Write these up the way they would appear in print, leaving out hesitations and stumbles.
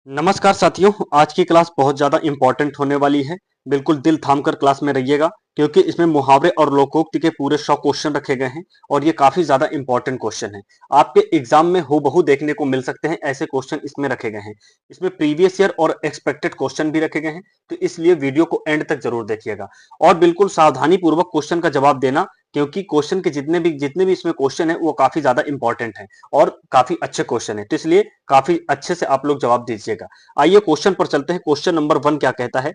नमस्कार साथियों, आज की क्लास बहुत ज़्यादा इम्पोर्टेंट होने वाली है। बिल्कुल दिल थामकर क्लास में रहिएगा क्योंकि इसमें मुहावरे और लोकोक्ति के पूरे 100 क्वेश्चन रखे गए हैं और ये काफ़ी ज़्यादा इम्पोर्टेंट क्वेश्चन है। आपके एग्जाम में हूबहू देखने को मिल सकते हैं, ऐसे क्वेश्चन इसमें रखे गए हैं। इसमें प्रीवियस ईयर और एक्सपेक्टेड क्वेश्चन भी रखे गए हैं, तो इसलिए वीडियो को एंड तक जरूर देखिएगा और बिल्कुल सावधानी पूर्वक क्वेश्चन का जवाब देना, क्योंकि क्वेश्चन के जितने भी इसमें क्वेश्चन है वो काफी ज्यादा इंपॉर्टेंट है और काफी अच्छे क्वेश्चन है, तो इसलिए काफी अच्छे से आप लोग जवाब दीजिएगा। आइए क्वेश्चन पर चलते हैं। क्वेश्चन नंबर 1 क्या कहता है?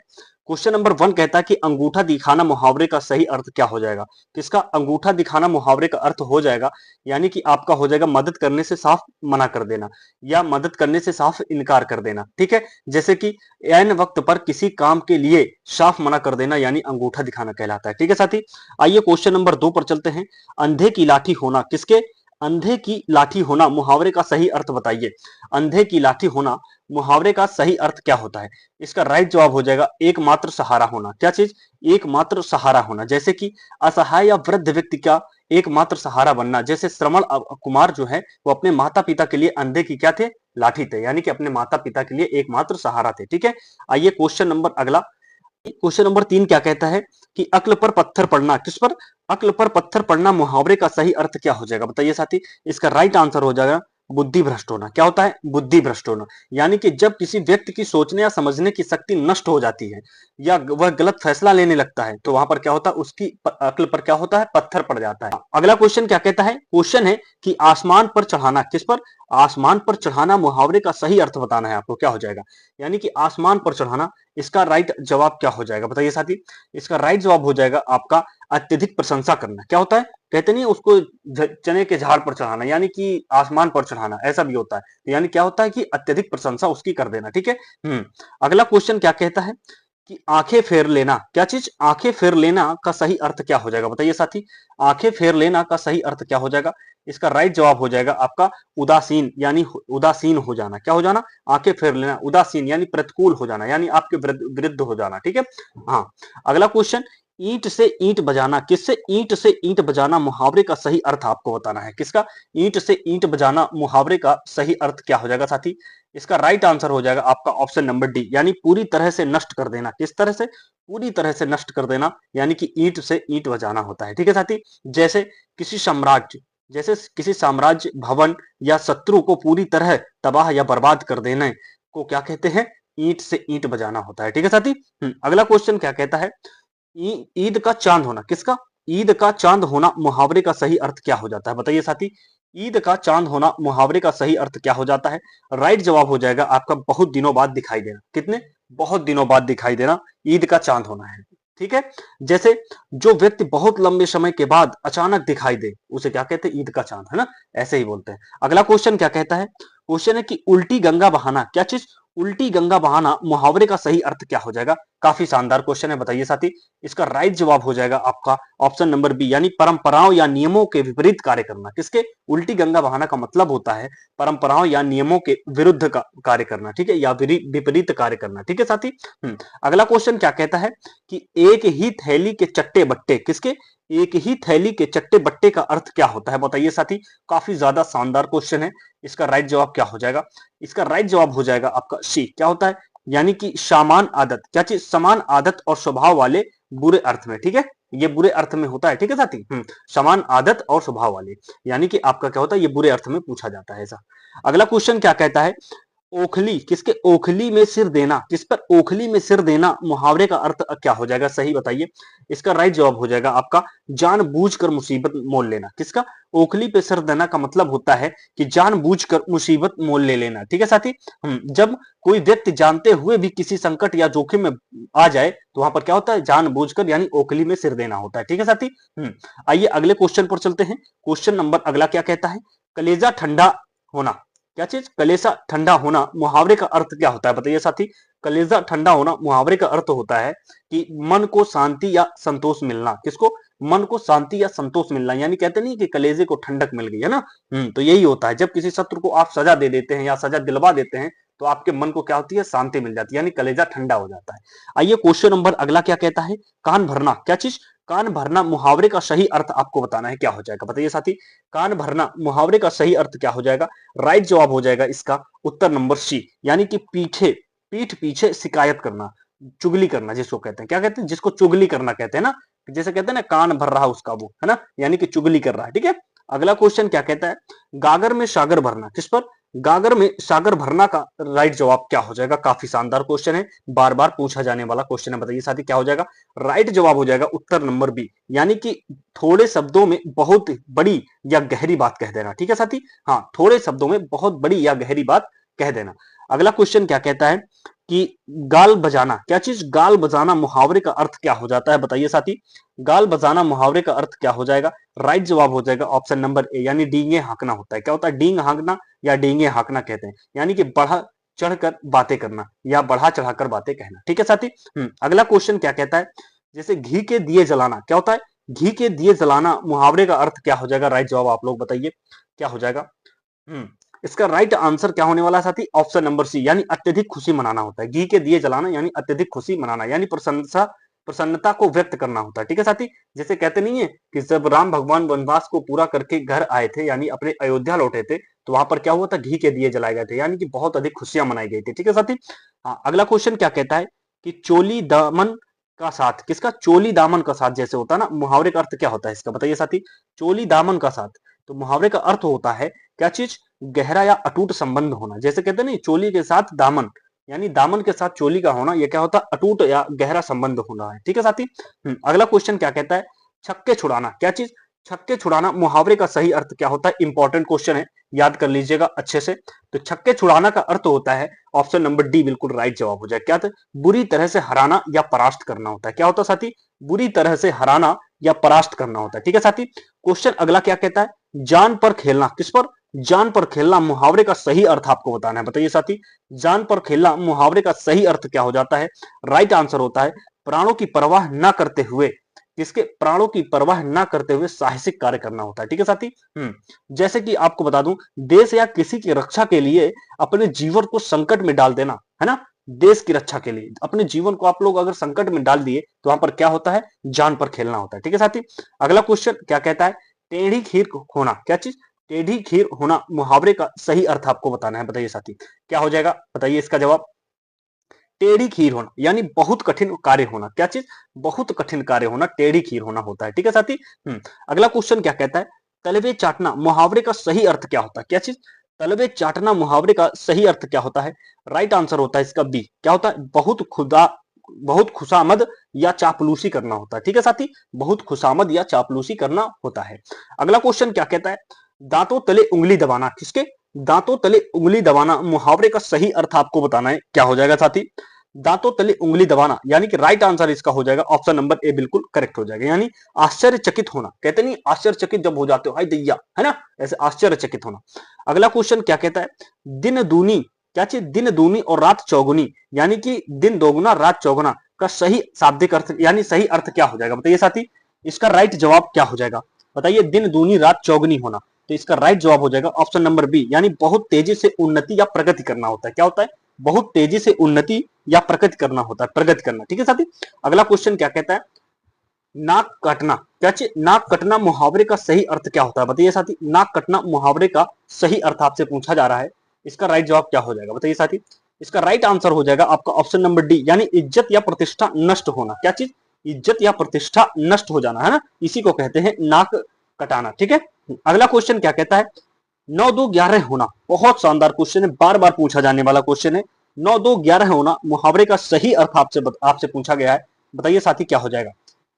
क्वेश्चन नंबर 1 कहता है कि अंगूठा दिखाना मुहावरे का सही अर्थ क्या हो जाएगा? किसका अंगूठा दिखाना मुहावरे का अर्थ हो जाएगा, यानी कि आपका हो जाएगा मदद करने से साफ मना कर देना या मदद करने से साफ इनकार कर देना। ठीक है, जैसे कि ऐन वक्त पर किसी काम के लिए साफ मना कर देना यानी अंगूठा दिखाना कहलाता है। ठीक है साथी, आइए क्वेश्चन नंबर 2 पर चलते हैं। अंधे की लाठी होना किसके अंधे की लाठी होना मुहावरे का सही अर्थ बताइए। अंधे की लाठी होना मुहावरे का सही अर्थ क्या होता है? इसका राइट जवाब हो जाएगा एकमात्र सहारा होना। क्या चीज? एकमात्र सहारा होना। जैसे कि असहाय या वृद्ध व्यक्ति का एकमात्र सहारा बनना। जैसे श्रवण कुमार जो है वो अपने माता पिता के लिए अंधे की क्या थे? लाठी थे, यानी कि अपने माता पिता के लिए एकमात्र सहारा थे। ठीक है, आइए क्वेश्चन नंबर अगला। क्वेश्चन नंबर 3 क्या कहता है कि अक्ल पर पत्थर पड़ना किस पर? अक्ल पर पत्थर पड़ना मुहावरे का सही अर्थ क्या हो जाएगा? बताइए साथी। इसका राइट आंसर हो जाएगा बुद्धि भ्रष्ट होना। क्या होता है? बुद्धि भ्रष्ट होना, यानी कि जब किसी व्यक्ति की सोचने या समझने की शक्ति नष्ट हो जाती है या वह गलत फैसला लेने लगता है, तो वहां पर क्या होता है? उसकी अक्ल पर क्या होता है? पत्थर पड़ जाता है। अगला क्वेश्चन क्या कहता है? क्वेश्चन है कि आसमान पर चढ़ाना किस पर? आसमान पर चढ़ाना मुहावरे का सही अर्थ बताना है आपको। क्या हो जाएगा? यानी कि आसमान पर चढ़ाना, इसका राइट जवाब क्या हो जाएगा? बताइए साथी। इसका राइट जवाब हो जाएगा आपका अत्यधिक प्रशंसा करना। क्या होता है? कहते नहीं उसको चने के झाड़ पर चढ़ाना, यानी कि आसमान पर चढ़ाना, ऐसा भी होता है। तो यानी क्या होता है कि अत्यधिक प्रशंसा उसकी कर देना। ठीक है। अगला क्वेश्चन क्या कहता है कि आंखें फेर लेना। क्या चीज? आंखें फेर लेना का सही अर्थ क्या हो जाएगा? बताइए साथी। आंखें फेर लेना का सही अर्थ क्या हो जाएगा? इसका राइट जवाब हो जाएगा आपका उदासीन, यानी उदासीन हो जाना। क्या हो जाना? आंखें फेर लेना, उदासीन यानी प्रतिकूल हो जाना, यानी आपके विरुद्ध हो जाना। ठीक है। हाँ, अगला क्वेश्चन। ईंट से ईंट बजाना किससे? ईंट से ईंट बजाना मुहावरे का सही अर्थ आपको बताना है। किसका? ईंट से ईंट बजाना मुहावरे का सही अर्थ क्या हो जाएगा साथी? इसका राइट आंसर हो जाएगा आपका ऑप्शन नंबर डी, यानी पूरी तरह से नष्ट कर देना। किस तरह से? पूरी तरह से नष्ट कर देना, यानी कि ईंट से ईंट बजाना होता है। ठीक है साथी। जैसे किसी साम्राज्य जैसे किसी साम्राज्य, भवन या शत्रु को पूरी तरह तबाह या बर्बाद कर देने को क्या कहते हैं? ईंट से ईंट बजाना होता है। ठीक है साथी। अगला क्वेश्चन क्या कहता है? ईद का चांद होना किसका? ईद का चांद होना मुहावरे का सही अर्थ क्या हो जाता है? बताइए साथी। ईद का चांद होना मुहावरे का सही अर्थ क्या हो जाता है? राइट जवाब हो जाएगा आपका बहुत दिनों बाद दिखाई देना। कितने? बहुत दिनों बाद दिखाई देना ईद का चांद होना है। ठीक है। जैसे जो व्यक्ति बहुत लंबे समय के बाद अचानक दिखाई दे, उसे क्या कहते हैं? ईद का चांद, है ना? ऐसे ही बोलते हैं। अगला क्वेश्चन क्या कहता है? क्वेश्चन है कि उल्टी गंगा बहाना। क्या चीज? उल्टी गंगा बहाना मुहावरे का सही अर्थ क्या हो जाएगा? काफी शानदार क्वेश्चन है, बताइए साथी। इसका राइट जवाब हो जाएगा आपका ऑप्शन नंबर बी, यानी परंपराओं या नियमों के विपरीत कार्य करना। किसके? उल्टी गंगा बहाना का मतलब होता है परंपराओं या नियमों के विरुद्ध का कार्य करना। ठीक है, या विपरीत कार्य करना। ठीक है साथी। अगला क्वेश्चन क्या कहता है कि एक ही थैली के चट्टे बट्टे किसके? एक ही थैली के चट्टे बट्टे का अर्थ क्या होता है? बताइए साथी। काफी ज्यादा शानदार क्वेश्चन है। इसका राइट जवाब क्या हो जाएगा? इसका राइट जवाब हो जाएगा आपका सी। क्या होता है? यानी कि समान आदत। क्या चीज? समान आदत और स्वभाव वाले बुरे अर्थ में। ठीक है, ये बुरे अर्थ में होता है। ठीक है साथी। समान आदत और स्वभाव वाले, यानी कि आपका क्या होता है? ये बुरे अर्थ में पूछा जाता है ऐसा। अगला क्वेश्चन क्या कहता है? ओखली किसके? ओखली में सिर देना किस पर? ओखली में सिर देना मुहावरे का अर्थ क्या हो जाएगा? सही बताइए। इसका राइट जवाब हो जाएगा आपका जानबूझकर मुसीबत मोल लेना। किसका? ओखली पे सिर देना का मतलब होता है कि जानबूझकर मुसीबत मोल ले लेना। ठीक है साथी। जब कोई व्यक्ति जानते हुए भी किसी संकट या जोखिम में आ जाए, तो वहां पर क्या होता है? जानबूझकर, यानी ओखली में सिर देना होता है। ठीक है साथी। आइए अगले क्वेश्चन पर चलते हैं। क्वेश्चन नंबर अगला क्या कहता है? कलेजा ठंडा होना। क्या चीज? कलेजा ठंडा होना मुहावरे का अर्थ क्या होता है? बताइए साथी। कलेजा ठंडा होना मुहावरे का अर्थ होता है कि मन को शांति या संतोष मिलना। किसको? मन को शांति या संतोष मिलना, यानी कहते नहीं कि कलेजे को ठंडक मिल गई, है ना? तो यही होता है जब किसी शत्रु को आप सजा दे देते हैं या सजा दिलवा देते हैं, तो आपके मन को क्या होती है? शांति मिल जाती है, यानी कलेजा ठंडा हो जाता है। आइए क्वेश्चन नंबर अगला क्या कहता है? कान भरना। क्या चीज? कान भरना मुहावरे का सही अर्थ आपको बताना है, क्या हो जाएगा बताइए साथी। कान भरना मुहावरे का सही अर्थ क्या हो जाएगा। राइट जवाब हो जाएगा इसका उत्तर नंबर सी, यानी कि पीठ पीछे शिकायत करना, चुगली करना जिसको कहते हैं, क्या कहते हैं, जिसको चुगली करना कहते हैं ना, जैसे कहते हैं ना कान भर रहा उसका वो, है ना, यानी कि चुगली कर रहा है। ठीक है, अगला क्वेश्चन क्या कहता है, गागर में सागर भरना, किस पर, गागर में सागर भरना का राइट जवाब क्या हो जाएगा। काफी शानदार क्वेश्चन है, बार बार पूछा जाने वाला क्वेश्चन है, बताइए साथी क्या हो जाएगा। राइट जवाब हो जाएगा उत्तर नंबर बी, यानी कि थोड़े शब्दों में बहुत बड़ी या गहरी बात कह देना। ठीक है साथी, हाँ, थोड़े शब्दों में बहुत बड़ी या गहरी बात कह देना। अगला क्वेश्चन क्या कहता है कि गाल बजाना, क्या चीज, गाल बजाना मुहावरे का अर्थ क्या हो जाता है, बताइए साथी। गाल बजाना मुहावरे का अर्थ क्या हो जाएगा। राइट जवाब हो जाएगा ऑप्शन नंबर ए, यानी डींगे हाँकना होता है। क्या होता है, डींग हाँकना या डींगे हाँकना कहते हैं, यानी कि बढ़ा चढ़कर बातें करना या बढ़ा चढ़ाकर बातें कहना। ठीक है साथी। अगला क्वेश्चन क्या कहता है, जैसे घी के दिए जलाना, क्या होता है, घी के दिए जलाना मुहावरे का अर्थ क्या हो जाएगा। राइट जवाब आप लोग बताइए क्या हो जाएगा। इसका राइट आंसर क्या होने वाला है साथी, ऑप्शन नंबर सी, यानी अत्यधिक खुशी मनाना होता है। घी के दिए जलाना यानी अत्यधिक खुशी मनाना, यानी प्रसन्नता को व्यक्त करना होता है। ठीक है साथी, जैसे कहते नहीं है कि जब राम भगवान वनवास को पूरा करके घर आए थे, यानी अपने अयोध्या लौटे थे, तो वहां पर क्या हुआ था, घी के दिए जलाए गए थे, यानी कि बहुत अधिक खुशियां मनाई गई थी। ठीक है साथी। हाँ, अगला क्वेश्चन क्या कहता है कि चोली दामन का साथ, किसका, चोली दामन का साथ जैसे होता है ना, मुहावरे का अर्थ क्या होता है इसका, बताइए साथी। चोली दामन का साथ, तो मुहावरे का अर्थ होता है क्या चीज, गहरा या अटूट संबंध होना। जैसे कहते हैं नहीं, चोली के साथ दामन, यानी दामन के साथ चोली का होना, यह क्या होता है, अटूट या गहरा संबंध होना है। ठीक है साथी। अगला क्वेश्चन क्या कहता है, छक्के छुड़ाना, क्या चीज, छक्के छुड़ाना मुहावरे का सही अर्थ क्या होता है। इंपॉर्टेंट क्वेश्चन है, याद कर लीजिएगा अच्छे से। तो छक्के छुड़ाना का अर्थ होता है ऑप्शन नंबर डी, बिल्कुल राइट जवाब हो जाए। क्या था, बुरी तरह से हराना या परास्त करना होता है। क्या होता है साथी, बुरी तरह से हराना या परास्त करना होता है। ठीक है साथी। क्वेश्चन अगला क्या कहता है, जान पर खेलना, किस पर, जान पर खेलना मुहावरे का सही अर्थ आपको बताना है, बताइए साथी। जान पर खेलना मुहावरे का सही अर्थ क्या हो जाता है। राइट आंसर होता है प्राणों की परवाह न करते हुए, किसके, प्राणों की परवाह न करते हुए साहसिक कार्य करना होता है। ठीक है साथी। जैसे कि आपको बता दूं, देश या किसी की रक्षा के लिए अपने जीवन को संकट में डाल देना, है ना, देश की रक्षा के लिए अपने जीवन को आप लोग अगर संकट में डाल दिए तो वहां पर क्या होता है, जान पर खेलना होता है। ठीक है साथी। अगला क्वेश्चन क्या कहता है, टेढ़ी खीर होना, क्या चीज, टेढ़ी खीर होना मुहावरे का सही अर्थ आपको बताना है, बताइए साथी क्या हो जाएगा, बताइए इसका जवाब। टेढ़ी खीर होना यानी बहुत कठिन कार्य होना, क्या चीज, बहुत कठिन कार्य होना, टेढ़ी खीर होना होता है। ठीक है साथी। अगला क्वेश्चन क्या कहता है, तलवे चाटना मुहावरे का सही अर्थ क्या होता है, क्या चीज, तलवे चाटना मुहावरे का सही अर्थ क्या होता है। राइट आंसर होता है इसका बी, क्या होता है, बहुत खुशामद या चापलूसी करना होता है। ठीक है साथी, बहुत खुशामद या चापलूसी करना होता है। अगला क्वेश्चन क्या कहता है, दांतों तले उंगली दबाना, किसके, दांतों तले उंगली दबाना मुहावरे का सही अर्थ आपको बताना है, क्या हो जाएगा साथी। दांतों तले उंगली दबाना, यानी कि राइट आंसर इसका हो जाएगा ऑप्शन नंबर ए, बिल्कुल करेक्ट हो जाएगा, यानी आश्चर्यचकित होना, कहते नहीं आश्चर्यचकित जब हो जाते हो, हाय दैया, है ना, ऐसे आश्चर्यचकित होना। अगला क्वेश्चन क्या कहता है, दिन दूनी, क्या चीज, दिन दूनी और रात चौगुनी, यानी कि दिन दोगुना रात चौगुना का सही शाब्दिक अर्थ यानी सही अर्थ क्या हो जाएगा, बताइए साथी। इसका राइट जवाब क्या हो जाएगा, बताइए, दिन दूनी रात चौगुनी होना। तो इसका राइट जवाब हो जाएगा ऑप्शन नंबर बी, यानी बहुत तेजी से उन्नति या प्रगति करना होता है। क्या होता है, बहुत तेजी से उन्नति या प्रगति करना होता है, प्रगति करना। ठीक है साथी। अगला क्वेश्चन क्या कहता है, नाक काटना, क्या चीज, नाक कटना मुहावरे का सही अर्थ क्या होता है, बताइए साथी। नाक कटना मुहावरे का सही अर्थ आपसे पूछा जा रहा है, इसका राइट जवाब क्या हो जाएगा, बताइए साथी। इसका राइट आंसर हो जाएगा आपका ऑप्शन नंबर डी, यानी इज्जत या प्रतिष्ठा नष्ट होना। क्या चीज, इज्जत या प्रतिष्ठा नष्ट हो जाना, है ना, इसी को कहते हैं नाक कटाना। ठीक है। अगला क्वेश्चन क्या कहता है, 9 2 11 होना, बहुत शानदार क्वेश्चन है, बार बार पूछा जाने वाला क्वेश्चन है। 9 2 11 होना मुहावरे का सही अर्थ आपसे पूछा गया है, बताइए साथी क्या हो जाएगा।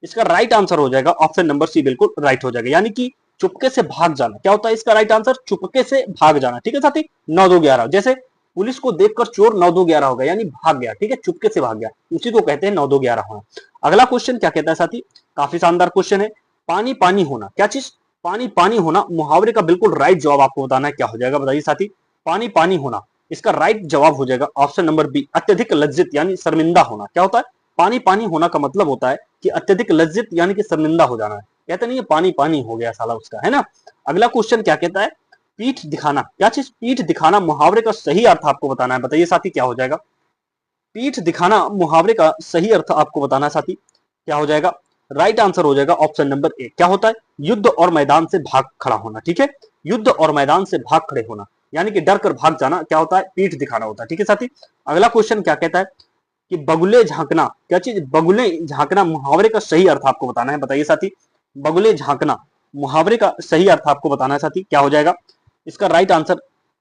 इसका राइट आंसर हो जाएगा ऑप्शन नंबर सी, बिल्कुल राइट हो जाएगा, यानी कि चुपके से भाग जाना। क्या होता है इसका राइट आंसर, चुपके से भाग जाना। ठीक है साथी। 9 2 11, जैसे पुलिस को देखकर चोर 9 2 11 हो गया, यानी भाग गया। ठीक है, चुपके से भाग गया, उसी को कहते हैं 9 2 11 होना। अगला क्वेश्चन क्या कहता है साथी, काफी शानदार क्वेश्चन है, पानी पानी होना, क्या चीज, पानी पानी होना मुहावरे का बिल्कुल राइट जवाब आपको बताना है, क्या हो जाएगा, बताइए साथी। पानी पानी होना, इसका राइट जवाब हो जाएगा ऑप्शन नंबर बी, अत्यधिक लज्जित यानी शर्मिंदा होना। क्या होता है, पानी पानी होना का मतलब होता है कि अत्यधिक लज्जित यानी कि शर्मिंदा हो जाना है, कहते नहीं है पानी पानी हो गया साला उसका, है ना। अगला क्वेश्चन क्या कहता है, पीठ दिखाना, क्या चीज, पीठ दिखाना मुहावरे का सही अर्थ आपको बताना है, बताइए साथी क्या हो जाएगा। पीठ दिखाना मुहावरे का सही अर्थ आपको बताना है साथी, क्या हो जाएगा। राइट आंसर हो जाएगा ऑप्शन नंबर ए। क्या होता है? युद्ध और मैदान से भाग खड़ा होना। ठीक है, युद्ध और मैदान से भाग खड़े होना यानी कि डर कर भाग जाना क्या होता है? पीठ दिखाना होता है। ठीक है साथी, अगला क्वेश्चन क्या कहता है कि बगुले झांकना, क्या चीज? बगुले झांकना मुहावरे का सही अर्थ आपको बताना है। बताइए साथी, बगुले झांकना मुहावरे का सही अर्थ आपको बताना है साथी। क्या हो जाएगा इसका राइट आंसर?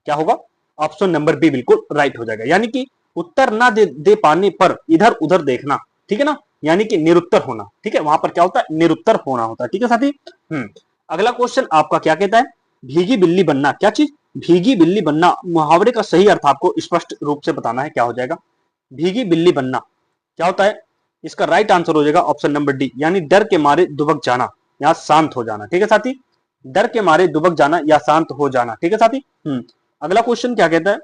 क्या होगा? ऑप्शन नंबर बी बिल्कुल राइट हो जाएगा, यानी कि उत्तर ना दे पाने पर इधर उधर देखना। ठीक है ना, यानी कि निरुत्तर होना। ठीक है, वहां पर क्या होता है? निरुत्तर होना होता है। ठीक है साथी। अगला क्वेश्चन आपका क्या कहता है? भीगी बिल्ली बनना, क्या चीज? भीगी बिल्ली बनना मुहावरे का सही अर्थ आपको स्पष्ट रूप से बताना है। क्या हो जाएगा? भीगी बिल्ली बनना क्या होता है? इसका राइट आंसर हो जाएगा ऑप्शन नंबर डी, यानी डर के मारे दुबक जाना या शांत हो जाना। ठीक है साथी, डर के मारे दुबक जाना या शांत हो जाना। ठीक है साथी। अगला क्वेश्चन क्या कहता है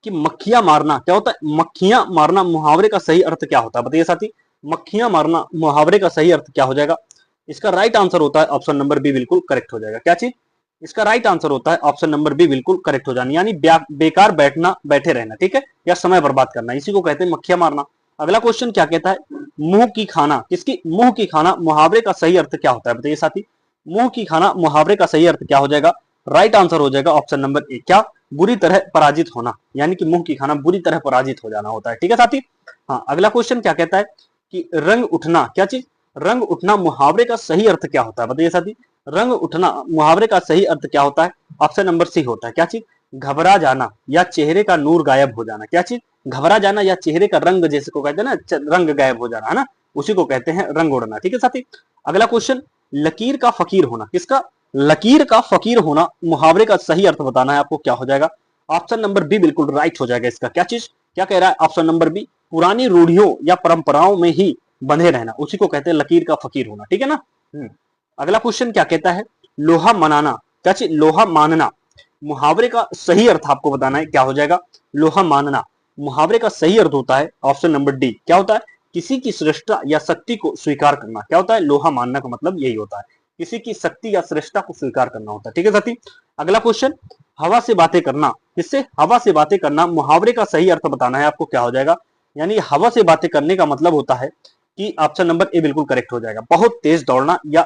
कि मक्खियां मारना क्या होता है? मक्खियां मारना मुहावरे का सही अर्थ क्या होता है? बताइए साथी, मक्खियां मारना मुहावरे का सही अर्थ क्या हो जाएगा? इसका राइट आंसर होता है ऑप्शन नंबर बी बिल्कुल करेक्ट हो जाएगा। क्या चीज? इसका राइट आंसर होता है ऑप्शन नंबर बी बिल्कुल करेक्ट हो जाना, यानी बेकार बैठना, बैठे रहना। ठीक है, या समय बर्बाद करना, इसी को कहते हैं मक्खियां मारना। अगला क्वेश्चन क्या कहता है? मुंह की खाना, किसकी? मुंह की खाना मुहावरे का सही अर्थ क्या होता है? बताइए साथी, मुंह की खाना मुहावरे का सही अर्थ क्या हो जाएगा? राइट आंसर हो जाएगा ऑप्शन नंबर ए। क्या? बुरी तरह पराजित होना, यानी कि मुंह की खाना बुरी तरह पराजित हो जाना होता है। ठीक है साथी। हाँ, अगला क्वेश्चन क्या कहता है कि रंग उठना, क्या चीज? रंग उठना मुहावरे का सही अर्थ क्या होता है? बताइए साथी, रंग उठना मुहावरे का सही अर्थ क्या होता है? ऑप्शन नंबर सी होता है। क्या चीज? घबरा जाना या चेहरे का नूर गायब हो जाना। क्या चीज? घबरा जाना या चेहरे का रंग, जैसे को कहते हैं ना, रंग गायब हो जाना, है ना, उसी को कहते हैं रंग उड़ना। ठीक है साथी। अगला क्वेश्चन, लकीर का फकीर होना, किसका? लकीर का फकीर होना मुहावरे का सही अर्थ बताना है आपको। क्या हो जाएगा? ऑप्शन नंबर बी बिल्कुल राइट हो जाएगा इसका। क्या चीज? क्या कह रहा है ऑप्शन नंबर बी? पुरानी रूढ़ियों या परंपराओं में ही बंधे रहना, उसी को कहते हैं लकीर का फकीर होना। ठीक है ना। अगला क्वेश्चन क्या कहता है? लोहा मनाना, क्या चीज? लोहा मानना मुहावरे का सही अर्थ आपको बताना है। क्या हो जाएगा? लोहा मानना मुहावरे का सही अर्थ होता है ऑप्शन नंबर डी। क्या होता है? किसी की श्रेष्ठता या शक्ति को स्वीकार करना। क्या होता है? लोहा मानना का मतलब यही होता है, किसी की शक्ति या श्रेष्ठता को स्वीकार करना होता है। ठीक है साथी। अगला क्वेश्चन, हवा से बातें करना, किससे? हवा से बातें करना मुहावरे का सही अर्थ बताना है आपको। क्या हो जाएगा? यानी हवा से बातें करने का मतलब होता है कि ऑप्शन नंबर ए बिल्कुल करेक्ट हो जाएगा, बहुत तेज दौड़ना या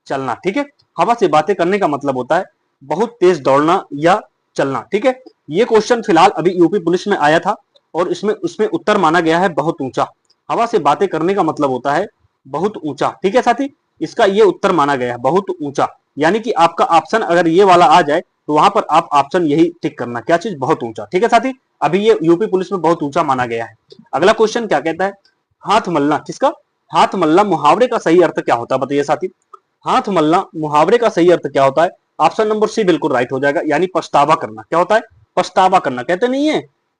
चलना। ठीक है, हवा से बातें करने का मतलब होता है बहुत तेज दौड़ना या चलना। ठीक है, ये क्वेश्चन फिलहाल अभी यूपी पुलिस में आया था और इसमें उसमें उत्तर माना गया है बहुत ऊंचा। हवा से बातें करने का मतलब होता है बहुत ऊंचा। ठीक है साथी, इसका ये उत्तर माना गया है बहुत ऊंचा, यानी कि आपका ऑप्शन अगर ये वाला आ जाए तो वहां पर आप ऑप्शन यही टिक करना। क्या चीज? बहुत ऊंचा। ठीक है साथी, अभी ये यूपी पुलिस में बहुत ऊंचा माना गया है। अगला क्वेश्चन क्या कहता है? हाथ मलना, किसका? हाथ मलना मुहावरे का सही अर्थ क्या होता है? बताइए साथी, हाथ मलना मुहावरे का सही अर्थ क्या होता है? ऑप्शन नंबर सी बिल्कुल राइट हो जाएगा, यानी पछतावा करना। क्या होता है? पछतावा करना। कहते नहीं है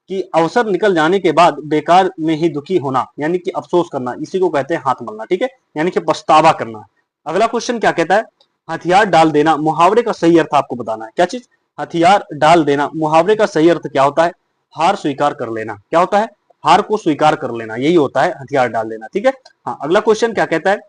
कि अवसर निकल जाने के बाद बेकार में ही दुखी होना, यानी कि अफसोस करना, इसी को कहते हैं हाथ मलना। ठीक है, यानी कि पछतावा करना। अगला क्वेश्चन क्या कहता है? हथियार डाल देना मुहावरे का सही अर्थ आपको बताना है। क्या चीज? हथियार डाल देना मुहावरे का सही अर्थ क्या होता है? हार स्वीकार कर लेना। क्या होता है? हार को स्वीकार कर लेना, यही होता है हथियार डाल देना। ठीक है। हाँ, अगला क्वेश्चन क्या कहता है?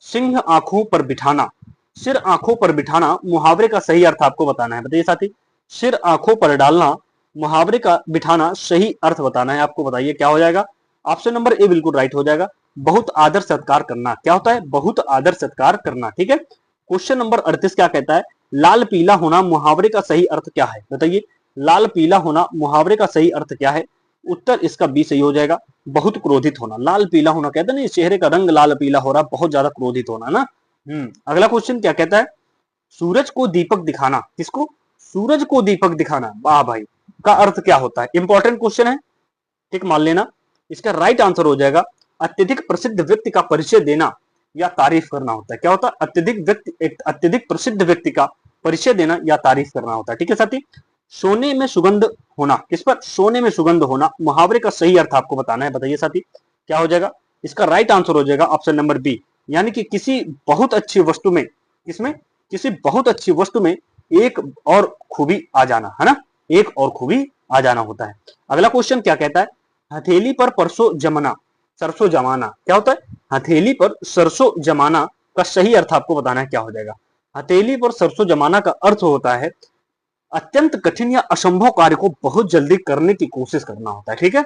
सिंह आंखों पर बिठाना, सिर आंखों पर बिठाना मुहावरे का सही अर्थ आपको बताना है। बताइए साथी, सिर आंखों पर डालना मुहावरे का बिठाना सही अर्थ बताना है आपको। बताइए क्या हो जाएगा? ऑप्शन नंबर ए बिल्कुल राइट हो जाएगा, बहुत आदर सत्कार करना। क्या होता है? बहुत आदर सत्कार करना। ठीक है। क्वेश्चन नंबर 38 क्या कहता है? लाल पीला होना मुहावरे का सही अर्थ क्या है? बताइए, लाल पीला होना मुहावरे का सही अर्थ क्या है? उत्तर इसका बी सही हो जाएगा, बहुत क्रोधित होना। लाल पीला होना कहते हैं ना, चेहरे का रंग लाल पीला हो रहा, बहुत ज्यादा क्रोधित होना ना। अगला क्वेश्चन क्या कहता है? सूरज को दीपक दिखाना, किसको? सूरज को दीपक दिखाना, वाह भाई, का अर्थ क्या होता है? इंपॉर्टेंट क्वेश्चन है, ठीक मान लेना। इसका राइट आंसर हो जाएगा अत्यधिक प्रसिद्ध व्यक्ति का परिचय देना या तारीफ करना होता है। क्या होता है? अत्यधिक प्रसिद्ध व्यक्ति का परिचय देना या तारीफ करना होता है। ठीक है साथी। सोने में सुगंध होना, किस पर? सोने में सुगंध होना मुहावरे का सही अर्थ आपको बताना है। बताइए साथी क्या हो जाएगा? इसका राइट आंसर हो जाएगा ऑप्शन नंबर बी, यानी कि किसी बहुत अच्छी वस्तु में, किसमें? किसी बहुत अच्छी वस्तु में एक और खूबी आ जाना, है ना, एक और खूबी आ जाना होता है। अगला क्वेश्चन क्या कहता है? हथेली पर परसों जमाना, सरसों जमाना, क्या होता है? हथेली पर सरसों जमाना का सही अर्थ आपको बताना है। क्या हो जाएगा? हथेली पर सरसों जमाना का अर्थ होता है अत्यंत कठिन या असंभव कार्य को बहुत जल्दी करने की कोशिश करना होता है। ठीक है।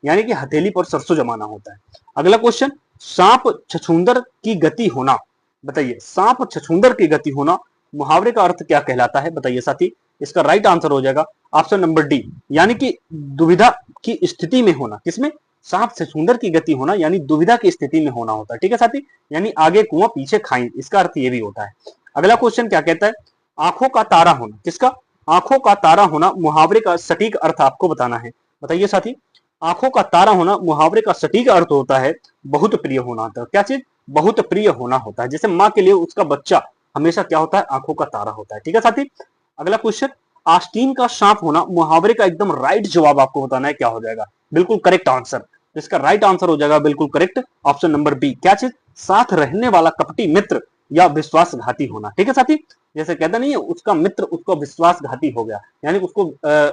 यानी कि हथेली पर सरसों जमाना होता है। अगला क्वेश्चन, सांप छछूंदर की गति होना, बताइए सांप छछूंदर की गति होना मुहावरे का अर्थ क्या कहलाता है? बताइए साथी। इसका राइट आंसर हो जाएगा ऑप्शन नंबर डी, यानी कि दुविधा की स्थिति में होना। किसमें? सांप छछूंदर की गति होना यानी दुविधा की स्थिति में होना होता है। ठीक है साथी, यानी आगे कुआं पीछे खाई, इसका अर्थ ये भी होता है। अगला क्वेश्चन क्या कहता है? आंखों का तारा होना। किसका? आंखों का तारा होना मुहावरे का सटीक अर्थ आपको बताना है। बताइए साथी। आंखों का तारा होना मुहावरे का सटीक अर्थ होता है बहुत प्रिय होना होता है। क्या चीज? बहुत प्रिय होना होता है। जैसे माँ के लिए उसका बच्चा हमेशा क्या होता है? आंखों का तारा होता है। ठीक है साथी। अगला क्वेश्चन, आस्तीन का सांप होना मुहावरे का एकदम राइट जवाब आपको बताना है, क्या हो जाएगा? बिल्कुल करेक्ट आंसर। इसका राइट आंसर हो जाएगा बिल्कुल करेक्ट ऑप्शन नंबर बी। क्या चीज? साथ रहने वाला कपटी मित्र या विश्वासघाती होना। ठीक है साथी। जैसे कहता नहीं है उसका मित्र उसको विश्वासघाती हो गया, यानी उसको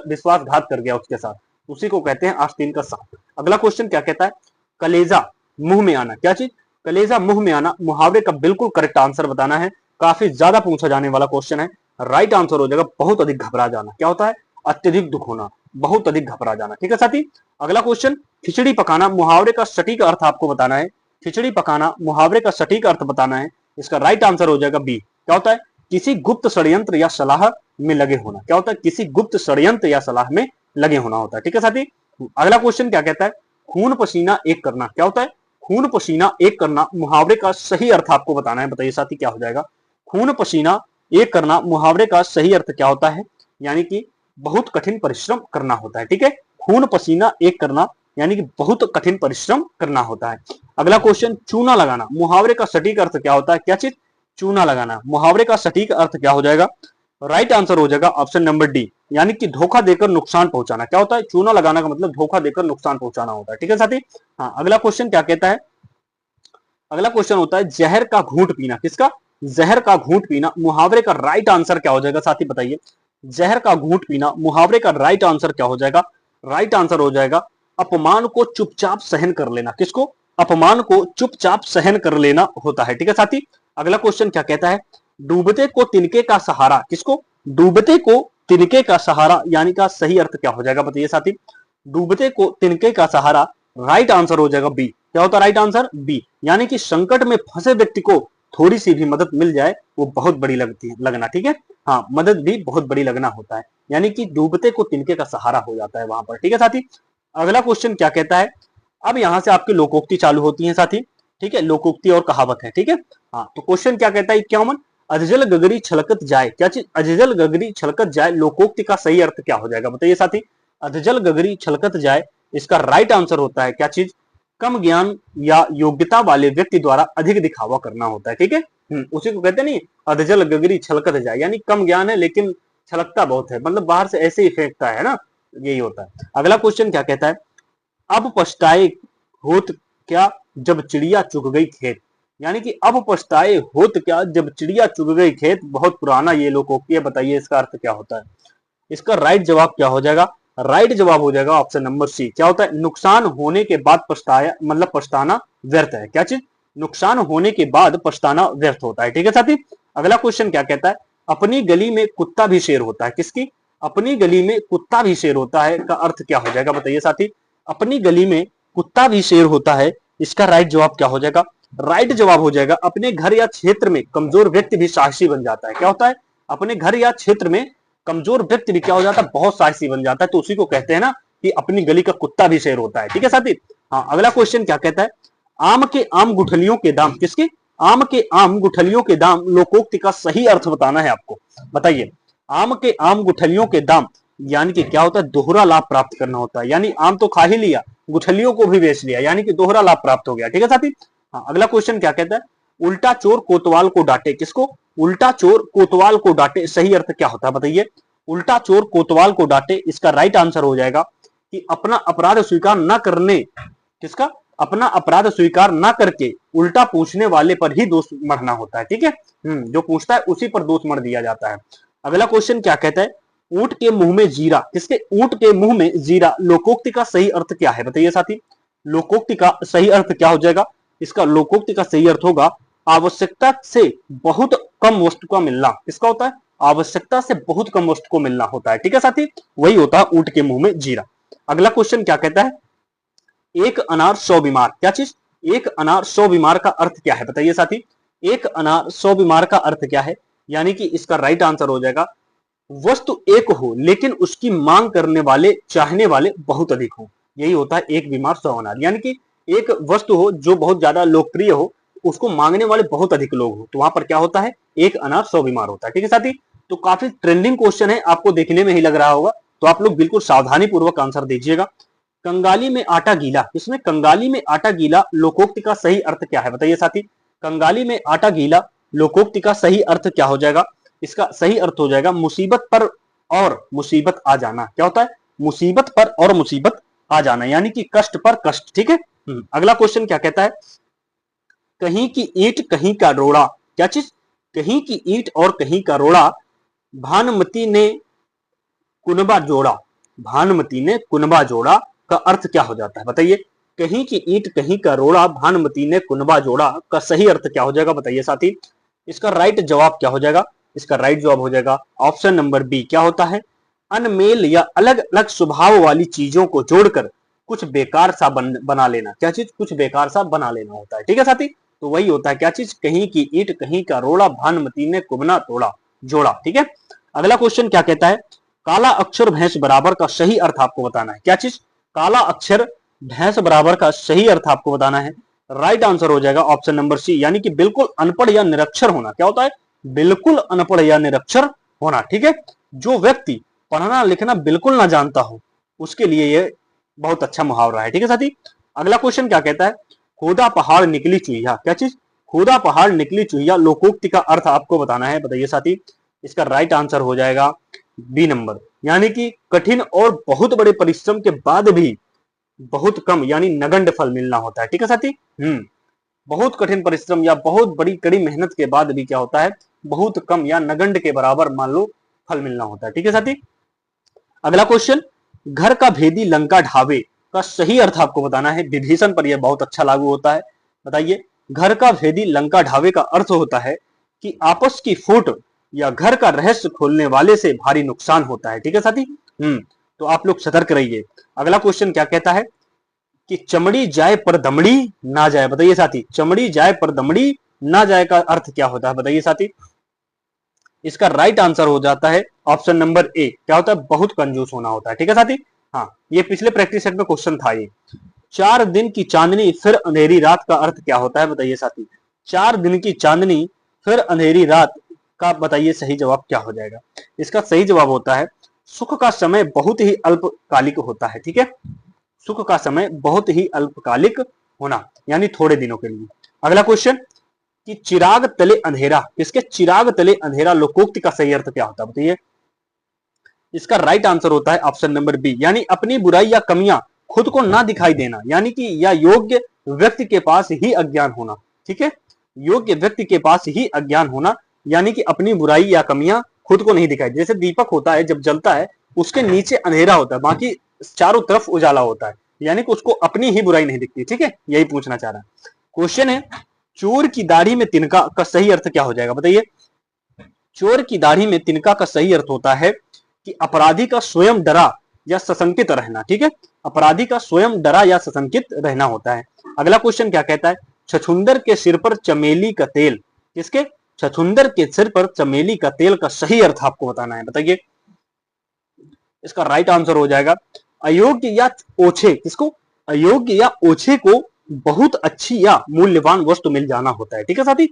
विश्वासघात कर गया उसके साथ, उसी को कहते हैं आस्तीन का सांप। अगला क्वेश्चन क्या कहता है? कलेजा मुंह में आना। क्या चीज? कलेजा मुंह में आना मुहावरे का बिल्कुल करेक्ट आंसर बताना है। काफी ज्यादा पूछा जाने वाला क्वेश्चन है। राइट आंसर हो जाएगा बहुत अधिक घबरा जाना। क्या होता है? अत्यधिक दुख होना, बहुत अधिक घबरा जाना। ठीक है साथी। अगला क्वेश्चन, खिचड़ी पकाना मुहावरे का सटीक अर्थ आपको बताना है। खिचड़ी पकाना मुहावरे का सटीक अर्थ बताना है। इसका राइट आंसर हो जाएगा बी। क्या होता है? किसी गुप्त षड्यंत्र या सलाह में लगे होना। क्या होता है? किसी गुप्त षड्यंत्र या सलाह में लगे होना होता है। ठीक है साथी। अगला क्वेश्चन क्या कहता है? खून पसीना एक करना। क्या होता है? खून पसीना एक करना मुहावरे का सही अर्थ आपको बताना है। बताइए साथी क्या हो जाएगा? खून पसीना एक करना मुहावरे का सही अर्थ क्या होता है? यानी कि बहुत कठिन परिश्रम करना होता है। ठीक है। खून पसीना एक करना यानी कि बहुत कठिन परिश्रम करना होता है। अगला क्वेश्चन, चूना लगाना मुहावरे का सटीक अर्थ क्या होता है? क्या चीज? चूना लगाना मुहावरे का सटीक अर्थ क्या हो जाएगा? राइट आंसर हो जाएगा ऑप्शन नंबर डी, यानी कि धोखा देकर नुकसान पहुंचाना। क्या होता है? चूना लगाना का मतलब धोखा देकर नुकसान पहुंचाना होता है। ठीक है साथी। हाँ, अगला क्वेश्चन क्या कहता है? अगला क्वेश्चन होता है जहर का घूंट पीना। किसका? जहर का घूंट पीना मुहावरे का राइट आंसर क्या हो जाएगा साथी? बताइए। जहर का घूंट पीना मुहावरे का राइट आंसर क्या हो जाएगा? राइट आंसर हो जाएगा अपमान को चुपचाप सहन कर लेना। किसको? अपमान को चुपचाप सहन कर लेना होता है। ठीक है साथी। अगला क्वेश्चन क्या कहता है? डूबते को तिनके का सहारा। किसको? डूबते को तिनके का सहारा यानी का सही अर्थ क्या हो जाएगा? बताइए साथी। डूबते को तिनके का सहारा राइट आंसर हो जाएगा बी। क्या होता है राइट आंसर? बी, यानी कि संकट में फंसे व्यक्ति को थोड़ी सी भी मदद मिल जाए वो बहुत बड़ी लगती है लगना। ठीक है। हाँ, मदद भी बहुत बड़ी लगना होता है, यानी कि डूबते को तिनके का सहारा हो जाता है वहां पर। ठीक है साथी। अगला क्वेश्चन क्या कहता है? अब यहां से आपकी लोकोक्ति चालू होती है साथी। ठीक है, लोकोक्ति और कहावत है। ठीक है। हाँ, तो क्वेश्चन क्या कहता है? 51, अजजल गगरी छलकत जाए। क्या चीज? अजजल गगरी छलकत जाए लोकोक्ति का सही अर्थ क्या हो जाएगा? बताइए साथी। अधजल गगरी छलकत जाए, इसका राइट आंसर होता है क्या चीज? कम ज्ञान या योग्यता वाले व्यक्ति द्वारा अधिक दिखावा करना होता है। ठीक है। उसी को कहते नहीं, अधजल गगरी छलकत जाए, यानी कम ज्ञान है लेकिन छलकता बहुत है, मतलब बाहर से ऐसे ही फेंकता है ना, यही होता है। अगला क्वेश्चन क्या कहता है? अब पछताए होत क्या जब चिड़िया चुग गई खेत। यानी कि अब पछताए होत क्या जब चिड़िया चुग गई खेत, बहुत पुराना ये लोकोक्ति है। बताइए इसका अर्थ क्या होता है? इसका राइट जवाब क्या हो जाएगा? राइट जवाब हो जाएगा ऑप्शन नंबर सी। क्या होता है? नुकसान होने के बाद पछताया मतलब पछताना व्यर्थ है। क्या चीज? नुकसान होने के बाद पछताना व्यर्थ होता है। ठीक है साथी। अगला क्वेश्चन क्या कहता है? अपनी गली में कुत्ता भी शेर होता है। किसकी? अपनी गली में कुत्ता भी शेर होता है का अर्थ क्या हो जाएगा? बताइए साथी। अपनी गली में कुत्ता भी शेर होता है, इसका राइट जवाब क्या हो जाएगा? राइट जवाब हो जाएगा अपने घर या क्षेत्र में कमजोर व्यक्ति भी साहसी बन जाता है। क्या होता है? अपने घर या क्षेत्र में कमजोर व्यक्ति भी क्या हो जाता है? बहुत साहसी बन जाता है। तो उसी को कहते हैं ना कि अपनी गली का कुत्ता भी शेर होता है। ठीक है साथी। हाँ, अगला क्वेश्चन क्या कहता है? आम के आम गुठलियों के दाम। किसके? आम के आम गुठलियों के दाम लोकोक्ति का सही अर्थ बताना है आपको। बताइए। आम के आम गुठलियों के दाम यानी कि क्या होता है? दोहरा लाभ प्राप्त करना होता है, यानी आम तो खा ही लिया, गुठलियों को भी बेच लिया, यानी कि दोहरा लाभ प्राप्त हो गया। ठीक है साथी। हाँ, अगला क्वेश्चन क्या कहता है? उल्टा चोर कोतवाल को डांटे। किसको? उल्टा चोर कोतवाल को डांटे, सही अर्थ क्या होता है? बताइए। उल्टा चोर कोतवाल को डांटे, इसका राइट आंसर हो जाएगा कि अपना अपराध स्वीकार न करने, किसका? अपना अपराध स्वीकार न करके उल्टा पूछने वाले पर ही दोष मढ़ना होता है। ठीक है। जो पूछता है उसी पर दोष मढ़ दिया जाता है। अगला क्वेश्चन क्या कहता है? ऊंट के मुंह में जीरा। किसके? ऊंट के मुंह में जीरा लोकोक्ति का सही अर्थ क्या है? बताइए साथी। लोकोक्ति का सही अर्थ क्या हो जाएगा? इसका लोकोक्ति का सही अर्थ होगा आवश्यकता से बहुत कम वस्तु का मिलना। किसका होता है? आवश्यकता से बहुत कम वस्तु को मिलना होता है। ठीक है साथी। वही होता है ऊंट के मुंह में जीरा। अगला क्वेश्चन क्या कहता है? एक अनार 100 बीमार। क्या चीज? एक अनार 100 बीमार का अर्थ क्या है? बताइए साथी, एक अनार 100 बीमार का अर्थ क्या है? यानी कि इसका राइट आंसर हो जाएगा, वस्तु एक हो लेकिन उसकी मांग करने वाले, चाहने वाले बहुत अधिक हो, यही होता है एक बीमार 100 अनार। यानी कि एक वस्तु हो जो बहुत ज्यादा लोकप्रिय हो, उसको मांगने वाले बहुत अधिक लोग हो, तो वहां पर क्या होता है? एक अनार 100 बीमार होता है। ठीक है साथी, तो काफी ट्रेंडिंग क्वेश्चन है, आपको देखने में ही लग रहा होगा, तो आप लोग बिल्कुल सावधानी पूर्वक आंसर दीजिएगा। कंगाली में आटा गीला, इसमें कंगाली में आटा गीला लोकोक्ति का सही अर्थ क्या है? बताइए साथी, कंगाली में आटा गीला लोकोक्ति का सही अर्थ क्या हो जाएगा? इसका सही अर्थ हो जाएगा मुसीबत पर और मुसीबत आ जाना। क्या होता है? मुसीबत पर और मुसीबत आ जाना, यानी कि कष्ट पर कष्ट। ठीक है, अगला क्वेश्चन क्या कहता है? कहीं की ईंट कहीं का रोड़ा, क्या चीज? कहीं की ईंट और कहीं का रोड़ा, भानुमति ने कुनबा जोड़ा, भानुमति ने कुनबा जोड़ा का अर्थ क्या हो जाता है? बताइए, कहीं की ईंट कहीं का रोड़ा, भानुमति ने कुनबा जोड़ा का सही अर्थ क्या हो जाएगा? बताइए साथी, इसका राइट जवाब क्या हो जाएगा? इसका राइट जवाब हो जाएगा ऑप्शन नंबर बी। क्या होता है? अनमेल या अलग अलग स्वभाव वाली चीजों को जोड़कर कुछ बेकार सा बना लेना। क्या चीज? कुछ बेकार सा बना लेना होता है। ठीक है साथी, तो वही होता है क्या चीज? कहीं की ईंट कहीं का रोड़ा, भानुमति ने कुबना तोड़ा जोड़ा। ठीक है, अगला क्वेश्चन क्या कहता है? काला अक्षर भैंस बराबर का सही अर्थ आपको बताना है। क्या चीज? काला अक्षर भैंस बराबर का सही अर्थ आपको बताना है। राइट आंसर हो जाएगा ऑप्शन नंबर सी, यानी कि बिल्कुल अनपढ़ या निरक्षर होना। क्या होता है? बिल्कुल अनपढ़ या निरक्षर होना। ठीक है, जो व्यक्ति पढ़ना लिखना बिल्कुल ना जानता हो, उसके लिए ये बहुत अच्छा मुहावरा है। ठीक है साथी, अगला क्वेश्चन क्या कहता है? खोदा पहाड़ निकली चुहिया। क्या चीज? खोदा पहाड़ निकली चुहिया लोकोक्ति का अर्थ आपको बताना है। बताइए साथी, इसका राइट आंसर हो जाएगा बी नंबर, यानी कि कठिन और बहुत बड़े परिश्रम के बाद भी बहुत कम यानी नगण्य फल मिलना होता है। ठीक है साथी, बहुत कठिन परिश्रम या बहुत बड़ी कड़ी मेहनत के बाद भी क्या होता है? बहुत कम या नगण्य के बराबर मान लो फल मिलना होता है। ठीक है साथी, अगला क्वेश्चन, घर का भेदी लंका ढावे का सही अर्थ आपको बताना है। विभीषण पर यह बहुत अच्छा लागू होता है। बताइए, घर का भेदी लंका ढावे का अर्थ होता है कि आपस की फूट या घर का रहस्य खोलने वाले से भारी नुकसान होता है। ठीक है साथी, तो आप लोग सतर्क रहिए। अगला क्वेश्चन क्या कहता है? कि चमड़ी जाए पर दमड़ी ना जाए। बताइए साथी, चमड़ी जाए पर दमड़ी ना जाए का अर्थ क्या होता है? बताइए साथी, इसका राइट आंसर हो जाता है ऑप्शन नंबर ए। क्या होता है? बहुत कंजूस होना होता है। ठीक है साथी, हाँ, ये पिछले प्रैक्टिस सेट में क्वेश्चन था ये। 4 दिन की चांदनी फिर अंधेरी रात का अर्थ क्या होता है? बताइए साथी, 4 दिन की चांदनी फिर अंधेरी रात का बताइए सही जवाब क्या हो जाएगा? इसका सही जवाब होता है सुख का समय बहुत ही अल्पकालिक होता है। ठीक है, सुख का समय बहुत ही अल्पकालिक होना, यानी थोड़े दिनों के लिए। अगला क्वेश्चन, कि चिराग तले अंधेरा, किसके? चिराग तले अंधेरा लोकोक्ति का सही अर्थ क्या होता है? बताइए, इसका राइट आंसर होता है ऑप्शन नंबर बी, यानी अपनी बुराई या कमियां खुद को ना दिखाई देना, यानी कि या योग्य व्यक्ति के पास ही अज्ञान होना। ठीक है, योग्य व्यक्ति के पास ही अज्ञान होना, यानी कि अपनी बुराई या कमियां खुद को नहीं दिखाई। जैसे दीपक होता है, जब जलता है उसके नीचे अंधेरा होता है, बाकी चारों तरफ उजाला होता है, यानी कि उसको अपनी ही बुराई नहीं दिखती। ठीक है, यही पूछना चाह रहा है। क्वेश्चन है, चोर की दाढ़ी में तिनका का सही अर्थ क्या हो जाएगा? बताइए, चोर की दाढ़ी में तिनका का सही अर्थ होता है कि अपराधी का स्वयं डरा या सशंकित रहना। ठीक है, अपराधी का स्वयं डरा या सशंकित रहना होता है। अगला क्वेश्चन क्या कहता है? छछुंदर के सिर पर चमेली का तेल, किसके? छछुंदर के सिर पर चमेली का तेल का सही अर्थ आपको बताना है। बताइए, इसका राइट आंसर हो जाएगा अयोग्य या ओछे। किसको? अयोग्य या ओछे को बहुत अच्छी या मूल्यवान वस्तु मिल जाना होता है। ठीक है साथी,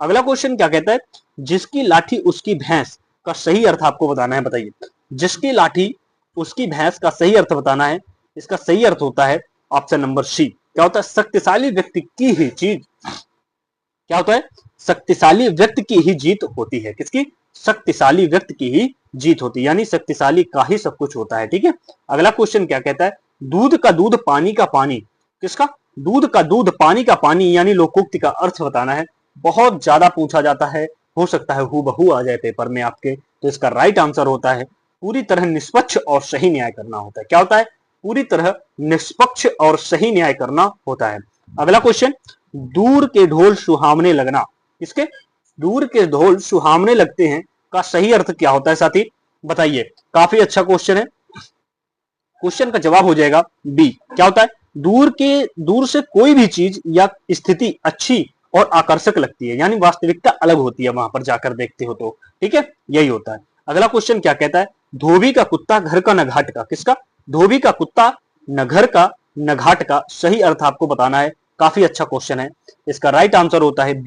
अगला क्वेश्चन क्या कहता है? जिसकी लाठी उसकी भैंस का सही अर्थ आपको बताना है। बताइए, जिसकी लाठी उसकी भैंस का सही अर्थ बताना है। इसका सही अर्थ होता है ऑप्शन नंबर सी। क्या होता है? शक्तिशाली व्यक्ति की ही चीज, क्या होता है? शक्तिशाली व्यक्ति की ही जीत होती है। किसकी? शक्तिशाली व्यक्ति की ही जीत होती है, यानी शक्तिशाली का ही सब कुछ होता है। ठीक है, अगला क्वेश्चन क्या कहता है? दूध का दूध पानी का पानी, किसका? दूध का दूध पानी का पानी, यानी लोकोक्ति का अर्थ बताना है। बहुत ज्यादा पूछा जाता है, हो सकता है हूबहू आ जाए पेपर में आपके, तो इसका राइट आंसर होता है पूरी तरह निष्पक्ष और सही न्याय करना होता है। क्या होता है? पूरी तरह निष्पक्ष और सही न्याय करना होता है। अगला क्वेश्चन, दूर के ढोल सुहावने लगना, किसके? दूर के ढोल सुहावने लगते हैं का सही अर्थ क्या होता है साथी? बताइए, काफी अच्छा क्वेश्चन है। क्वेश्चन का जवाब हो जाएगा बी। क्या होता है? दूर से कोई भी चीज या स्थिति अच्छी और आकर्षक लगती है, यानी वास्तविकता अलग होती है वहां पर जाकर देखते हो तो। ठीक है, यही होता है। अगला क्वेश्चन क्या कहता है, धोबी का कुत्ता घर का न घाट का। किसका? धोबी का कुत्ता न घर का न घाट का। सही अर्थ आपको बताना है। काफी अच्छा क्वेश्चन है। इसका राइट आंसर होता है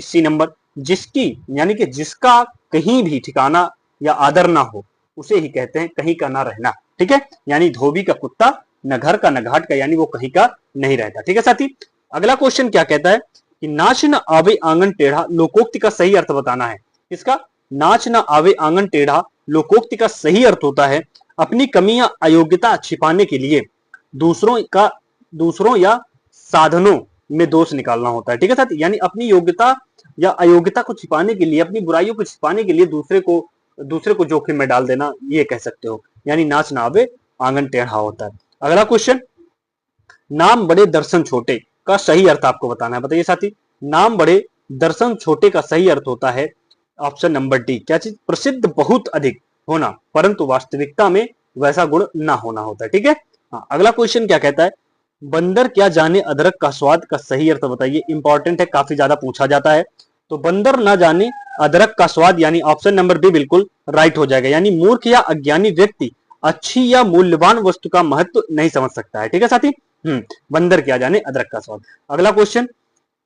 सी नंबर, जिसकी यानी कि जिसका कहीं भी ठिकाना या आदर ना हो उसे ही कहते हैं कहीं का ना रहना। ठीक है, यानी धोबी का कुत्ता न घर का न घाट का, यानी वो कहीं का नहीं रहता। ठीक है साथी, अगला क्वेश्चन क्या कहता है कि नाच न आवे आंगन टेढ़ा, लोकोक्ति का सही अर्थ बताना है। किसका? नाच न आवे आंगन टेढ़ा, लोकोक्ति का सही अर्थ होता है अपनी कमी या अयोग्यता छिपाने के लिए दूसरों या साधनों में दोष निकालना होता है। ठीक है साथी, यानी अपनी योग्यता या अयोग्यता को छिपाने के लिए, अपनी बुराइयों को छिपाने के लिए दूसरे को जोखिम में डाल देना, ये कह सकते हो। यानी नाच ना आवे आंगन टेढ़ा होता है। अगला क्वेश्चन, नाम बड़े दर्शन छोटे का सही अर्थ आपको बताना है। बताइए साथी, नाम बड़े दर्शन छोटे का सही अर्थ होता है ऑप्शन नंबर डी। क्या चीज? प्रसिद्ध बहुत अधिक होना परंतु वास्तविकता में वैसा गुण ना होना होता है। ठीक है, हाँ। अगला क्वेश्चन क्या कहता है, बंदर क्या जाने अदरक का स्वाद का सही अर्थ बताइए। इंपॉर्टेंट है, काफी ज्यादा पूछा जाता है। तो बंदर ना जाने अदरक का स्वाद, यानी ऑप्शन नंबर बी बिल्कुल राइट हो जाएगा। यानी मूर्ख या अज्ञानी व्यक्ति अच्छी या मूल्यवान वस्तु का महत्व नहीं समझ सकता है। ठीक है साथी, बंदर क्या जाने अदरक का स्वाद। अगला क्वेश्चन